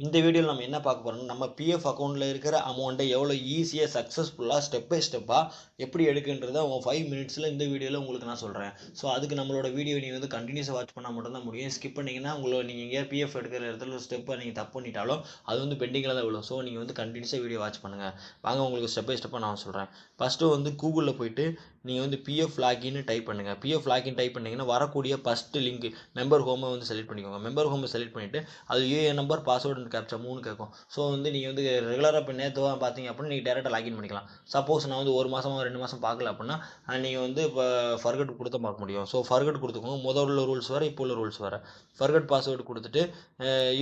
இந்த வீடியோல நம்ம என்ன பார்க்க போறோம்னா, நம்ம பிஎஃப் அக்கவுண்ட்ல இருக்கிற அமௌண்ட்ட எவ்வளோ ஈஸியா சக்சஸ்ஃபுல்லா ஸ்டெப் பை ஸ்டெப்பா எப்படி எடுக்குன்றத 5 மினிட்ஸ்ல இந்த வீடியோல உங்களுக்கு நான் சொல்றேன். ஸோ அதுக்கு நம்மளோட வீடியோ நீங்க வந்து கன்டினியூஸா வாட்ச் பண்ணா மட்டும் தான் முடியும். ஸ்கிப் பண்ணீங்கன்னா நீங்க எங்கேயாவது பிஎஃப் எடுக்கிற இடத்துல ஒரு ஸ்டெப்ப நீங்க தப்பு பண்ணிட்டாலும் அது வந்து பெண்டிங்ல தான் விழும். ஸோ நீங்க வந்து கன்டினியூஸா வீடியோ வாட்ச் பண்ணுங்க. வாங்க உங்களுக்கு ஸ்டெப் பை ஸ்டெப்பா நான் சொல்றேன். ஃபர்ஸ்ட்டு வந்து கூகுள்ல போயிட்டு நீங்க வந்து பிஎஃப் லாகின்னு டைப் பண்ணுங்க. பிஎஃப் லாகின் டைப் பண்ணீங்கன்னா வரக்கூடிய ஃபர்ஸ்ட் லிங்க் மெம்பர் ஹோமை வந்து செலக்ட் பண்ணிக்கோங்க. மெம்பர் ஹோமை செலக்ட் பண்ணிட்டு அது UAN number password and captcha 3 கேட்கும். ஸோ வந்து நீங்கள் வந்து ரெகுலராக இப்போ நேற்று பார்த்தீங்க அப்படின்னா நீங்கள் டேரெக்டாக லாகின் பண்ணிக்கலாம். சப்போஸ் நான் வந்து 1 மாதம் 2 மாதம் பார்க்கல அப்படின்னா நீங்கள் வந்து இப்போ ஃபர்கட் கொடுத்து பார்க்க முடியும். ஸோ ஃபர்கட் கொடுத்துக்கோங்க. முதல்ல ரூல்ஸ் வேறு, இப்போ உள்ள ரூல்ஸ் வேறு. ஃபர்கட் பாஸ்வேர்டு கொடுத்துட்டு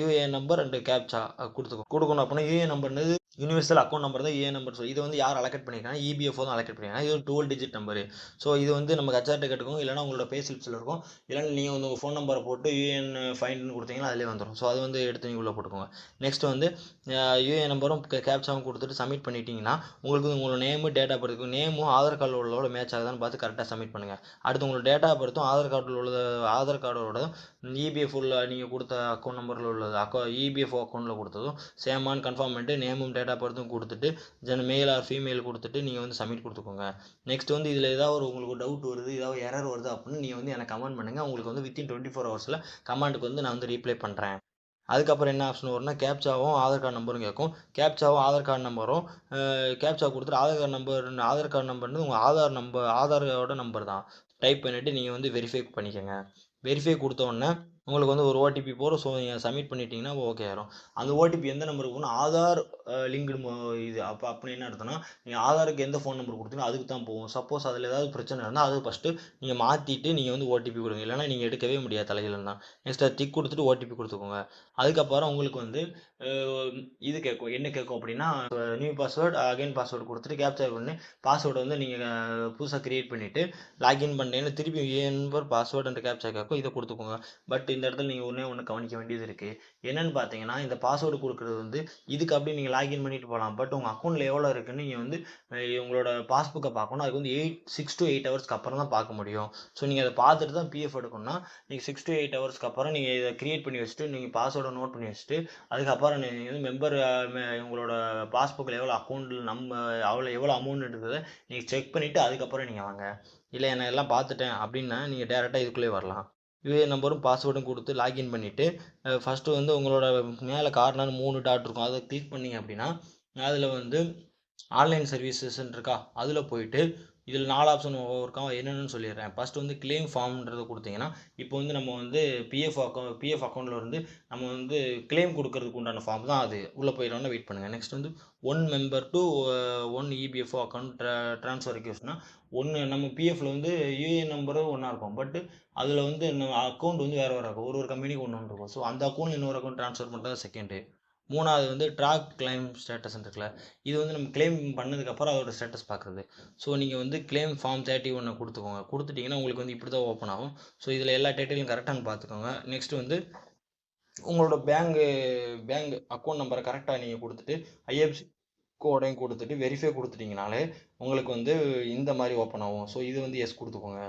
யூஏஎன் நம்பர் அண்ட் கேப்சா கொடுக்கணும் அப்படின்னா யூஏஎன் நம்பர்னு யூனிவர்சல் அக்கௌண்ட் நம்பர் தான் ஏஎன் நம்பர். இது வந்து யார் அலோகேட் பண்ணியிருக்காங்க, இபிஎஃப்ஓ தான் அலோகேட் பண்ணியிருக்காங்க. இது ஒரு 12 டிஜிட் நம்பர். ஸோ இது வந்து நம்ம ஹெச்ஆர்ட்ட கேட்டுக்கோங்க, இல்லைனா உங்களோட பே ஸ்லிப்ஸில் இருக்கும், இல்லைனா நீங்கள் வந்து உங்கள் ஃபோன் நம்பரை போட்டு யூஏஎன் ஃபைண்ட்னு கொடுத்தீங்கன்னா அதிலே வந்துடும். ஸோ அது வந்து எடுத்து நீங்கள் உள்ளே போட்டுக்கோங்க. நெக்ஸ்ட் வந்து யூஏஎன் நம்பரும் கேப்சாவும் கொடுத்துட்டு சப்மிட் பண்ணிட்டீங்கன்னா உங்களுக்கு உங்களோட நேமு, டேட் ஆஃப் பர்த், நேமும் ஆதார் கார்டில் உள்ளதோட மேட்ச் ஆகுதான்னு பார்த்து கரெக்டாக சப்மிட் பண்ணுங்கள். அடுத்து உங்களோட டேட் ஆஃப் பர்த்தும் ஆதார் கார்டோட இபிஎஃப் உள்ள நீங்கள் கொடுத்த அக்கௌண்ட் நம்பரில் உள்ளது இபிஎஃப் அக்கௌண்ட்டில் கொடுத்ததும் சேமான்னு கன்ஃபார்ம் பண்ணிட்டு நேமும் டேட் ஆஃப் பர்த்தும் கொடுத்துட்டு மெயில் ஆர் ஃபீமெயில் கொடுத்துட்டு நீங்கள் வந்து சப்மிட் கொடுத்துக்கோங்க. நெக்ஸ்ட் வந்து இதில் ஏதாவது உங்களுக்கு டவுட் வருது, ஏதாவது எரர் வருது அப்படின்னு நீங்கள் வந்து எனக்கு கமெண்ட் பண்ணுங்கள். உங்களுக்கு வந்து வித்தின் 24 ஹவர்ஸில் கமெண்ட்டுக்கு வந்து நான் வந்து ரீப்ளை பண்ணுறேன். அதுக்கப்புறம் என்ன ஆப்ஷன் வரும்னா கேப்சாவும் ஆதார் கார்டு நம்பரும் கேட்கும். கேப்சாவும் ஆதார் கார்டு நம்பரும் கேப்சா கொடுத்துட்டு ஆதார் கார்டு நம்பர்னு உங்கள் ஆதாரோட நம்பர் தான் டைப் பண்ணிவிட்டு நீங்கள் வந்து வெரிஃபை பண்ணிக்கோங்க. வெரிஃபை கொடுத்த உடனே உங்களுக்கு வந்து ஒரு ஓடிபி போகிறோம். ஸோ நீங்கள் சப்மிட் பண்ணிட்டீங்கன்னா ஓகே ஆயிரும். அந்த ஓடிபி எந்த நம்பருக்கு போகணும், ஆதார் லிங்க்டு இது அப்போ என்ன அர்த்தம்னா நீங்கள் ஆதாருக்கு எந்த ஃபோன் நம்பர் கொடுத்தீங்களோ அதுக்கு தான் போகும். சப்போஸ் அதில் ஏதாவது பிரச்சனை இருந்தால் அது ஃபஸ்ட்டு நீங்கள் மாற்றிட்டு நீங்கள் வந்து ஓடிபி கொடுங்க, இல்லைனா நீங்கள் எடுக்கவே முடியாது தலையில் தான். நெக்ஸ்ட் அது டிக் கொடுத்துட்டு ஓடிபி கொடுத்துக்கோங்க. அதுக்கப்புறம் உங்களுக்கு வந்து இது கேட்கும். என்ன கேட்கும் அப்படின்னா நியூ பாஸ்வேர்டு அகைன் பாஸ்வேர்டு கொடுத்துட்டு கேப்சா பண்ணி பாஸ்வேர்டு வந்து நீங்கள் புதுசாக க்ரியேட் பண்ணிவிட்டு லாகின் பண்ணீங்கன்னா திருப்பி நம்பர் பாஸ்வேர்டு அண்ட் கேப்சா கேட்கும். இதை கொடுத்துக்கோங்க. பட் இந்த இடத்துல நீங்கள் ஒன்று கவனிக்க வேண்டியது இருக்குது. என்னென்னு பார்த்தீங்கன்னா இந்த பாஸ்வேர்டு கொடுக்குறது வந்து இதுக்கு அப்படியே நீங்கள் லாகின் பண்ணிட்டு போகலாம். பட் உங்கள் அக்கௌண்ட்டில் எவ்வளோ இருக்குன்னு நீங்கள் வந்து உங்களோட பாஸ்புக்கை பார்க்கணும். அதுக்கு வந்து 6 to 8 ஹவர்ஸ்க்கு அப்புறம் தான் பார்க்க முடியும். ஸோ நீங்கள் அதை பார்த்துட்டு தான் பிஎஃப் எடுக்கணும்னா நீங்கள் 6 to 8 ஹவர்ஸ்க்கு அப்புறம் நீங்கள் இதை க்ரியேட் பண்ணி வச்சுட்டு நீங்கள் பாஸ்வேர்டை நோட் பண்ணி வச்சுட்டு அதுக்கப்புறம் நீங்கள் வந்து உங்களோட பாஸ்புக்கில் எவ்வளோ அக்கௌண்ட்டில் எவ்வளோ அமௌண்ட் இருக்குதை நீங்கள் செக் பண்ணிவிட்டு அதுக்கப்புறம் நீங்கள் வாங்க. இல்லை நான் எல்லாம் பார்த்துட்டேன் அப்படின்னா நீங்கள் டேரெக்டாக இதுக்குள்ளே வரலாம். யூஏஎன் நம்பரும் பாஸ்வேர்டும் கொடுத்து லாகின் பண்ணிவிட்டு ஃபஸ்ட்டு வந்து உங்களோட மேலே கார்னர் 3 டாட் இருக்கும், அதை கிளிக் பண்ணிங்க அப்படின்னா அதில் வந்து ஆன்லைன் சர்வீசஸ்ன்னு இருக்கா, அதில் போயிட்டு இதில் 4 ஆப்ஷன் இருக்கா, என்னென்னு சொல்லிடுறேன். ஃபஸ்ட்டு வந்து கிளைம் ஃபார்ம்ன்றதை கொடுத்தீங்கன்னா இப்போ வந்து நம்ம வந்து பிஎஃப் அக்கௌண்ட்டில் இருந்து நம்ம வந்து கிளைம் கொடுக்கறதுக்கு உண்டான ஃபார்ம் தான் அது. உள்ளே போயிடணும்னா வெயிட் பண்ணுங்கள். நெக்ஸ்ட் வந்து 1 member to 1 EPFO account transfer ரிக்வெஸ்ட்னா நம்ம பிஎஃப்ல வந்து யூஏஎன் நம்பரும் ஒன்றா இருக்கும். பட் அதில் வந்து நம்ம அக்கௌண்ட் வந்து வேறு இருக்கும். ஒரு கம்பெனிக்கு ஒன்று இருக்கும். ஸோ அந்த அக்கௌண்ட் இன்னொரு அக்கௌண்ட் ட்ரான்ஸ்ஃபர் பண்ணுறது செகண்டு. மூணாவது வந்து ட்ராக் கிளைம் ஸ்டேட்டஸ் இருக்குல்ல, இது வந்து நம்ம கிளைம் பண்ணதுக்கப்புறம் அதோட ஸ்டேட்டஸ் பார்க்குறது. ஸோ நீங்கள் வந்து கிளைம் ஃபார்ம் 31 கொடுத்துக்கோங்க. கொடுத்துட்டிங்கன்னா உங்களுக்கு வந்து இப்படி தான் ஓப்பன் ஆகும். ஸோ இதில் எல்லா டீட்டெயிலும் கரெக்டானு பார்த்துக்கோங்க. நெக்ஸ்ட் வந்து உங்களோட பேங்க் அக்கௌண்ட் நம்பரை கரெக்டாக நீங்கள் கொடுத்துட்டு ஐஎஃப்சி கோடையும் கொடுத்துட்டு வெரிஃபை கொடுத்துட்டிங்கனாலே உங்களுக்கு வந்து இந்த மாதிரி ஓப்பன் ஆகும். ஸோ இது வந்து எஸ் கொடுத்துக்கோங்க.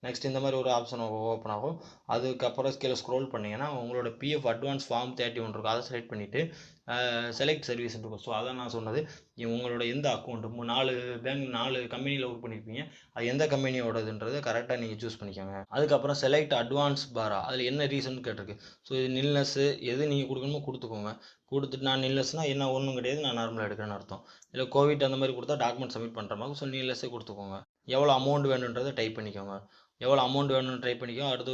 நெக்ஸ்ட் இந்த மாதிரி ஒரு ஆப்ஷன் ஓப்பன் ஆகும். அதுக்கப்புறம் கீழே ஸ்க்ரோல் பண்ணிங்கன்னா உங்களோட பிஎஃப் அட்வான்ஸ் ஃபார்ம் 31 இருக்கும், அதை செலக்ட் பண்ணிவிட்டு செலக்ட் சர்வீஸ் இருக்கும். ஸோ அதான் நான் சொன்னது, உங்களோட எந்த அக்கௌண்ட்டு 4 கம்பெனியில் ஒர்க் பண்ணியிருப்பீங்க, அது எந்த கம்பெனியோடதுன்றதை கரெக்டாக நீங்கள் சூஸ் பண்ணிக்கோங்க. அதுக்கப்புறம் செலக்ட் அட்வான்ஸ் பாரா, அதில் என்ன ரீசன் கேட்டிருக்கு. ஸோ இது நில்னஸ்ஸு எது நீங்கள் கொடுக்கணுமோ கொடுத்துக்கோங்க. கொடுத்துட்டு நான் நில்னஸ்னால் என்ன ஒன்றும் கிடையாது, நான் நார்மலாக எடுக்கிறேன்னு அர்த்தம். இல்லை கோவிட் அந்த மாதிரி கொடுத்தா டாக்குமெண்ட் சப்மிட் பண்ணுற மாதிரி. ஸோ நில்னஸ்ஸே கொடுத்துக்கோங்க. எவ்வளோ அமௌண்ட் வேணுன்றதை டைப் பண்ணிக்கோங்க. எவ்வளோ அமௌண்ட் வேணும்னு ட்ரை பண்ணிக்கோ. அடுத்து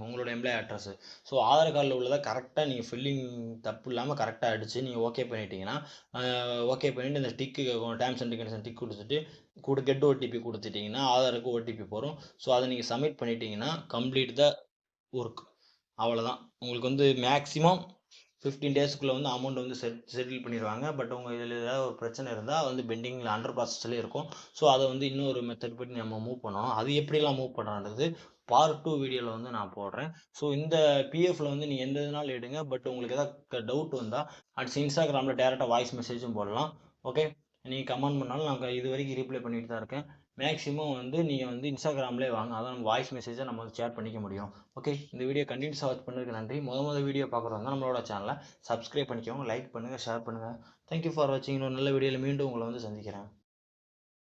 உங்களோட எம்ப்ளாய் அட்ரஸ். ஸோ ஆதார் கார்டில் உள்ளதை கரெக்டாக நீங்கள் ஃபில்லிங் தப்பு இல்லாமல் கரெக்டாக அடித்து நீங்கள் ஓகே பண்ணிட்டீங்கன்னா ஓகே பண்ணிவிட்டு இந்த டிக்கு டேர்ம்ஸ் அண்ட் கண்டிஷன் டிக் கொடுத்துட்டு கெட் ஓடிபி கொடுத்துட்டிங்கன்னா ஆதாருக்கு ஓடிபி போகிறோம். ஸோ அதை நீங்கள் சப்மிட் பண்ணிட்டீங்கன்னா கம்ப்ளீட் த ஒர்க். அவ்வளோதான். உங்களுக்கு வந்து மேக்ஸிமம் 15 டேஸ்க்குள்ளே வந்து அமௌண்ட் வந்து செட்டில் பண்ணிடுவாங்க. பட் உங்கள் இதில் ஏதாவது ஒரு பிரச்சனை இருந்தால் அது வந்து பெண்டிங்கில் அண்டர் ப்ராசஸ்லேயே இருக்கும். ஸோ அதை வந்து இன்னொரு மெத்தட் படி நம்ம மூவ் பண்ணணும். அது எப்படிலாம் மூவ் பண்ணுறது பார்ட் 2 வீடியோவில் வந்து நான் போடுறேன். ஸோ இந்த பிஎஃப்ல வந்து நீங்கள் எந்த இதனாலும் எடுங்க. பட் உங்களுக்கு ஏதாவது டவுட் வந்தால் அடுத்து இன்ஸ்டாகிராமில் டேரெக்டாக வாய்ஸ் மெசேஜும் போடலாம். ஓகே, நீங்கள் கமெண்ட் பண்ணாலும் நான் இது வரைக்கும் ரீப்ளை பண்ணிட்டு தான் இருக்கேன். மேக்ஸிமம் வந்து நீங்கள் வந்து இன்ஸ்டாகிராம்லேயே வாங்க, அதான் நம்ம வாய்ஸ் மெசேஜை நம்ம வந்து ஷேர் பண்ணிக்க முடியும். ஓகே, இந்த வீடியோ கண்டினியூஸாக வாட்ச் பண்ணதுக்கு நன்றி. முதல் வீடியோ பார்க்குறவங்க நம்மளோட சேனலை சப்ஸ்கிரைப் பண்ணிக்கோங்க, லைக் பண்ணுங்கள், ஷேர் பண்ணுங்கள். தேங்க்யூ ஃபார் வாட்சிங். இன்னொரு நல்ல வீடியோவில் மீண்டும் உங்களை வந்து சந்திக்கிறேன்.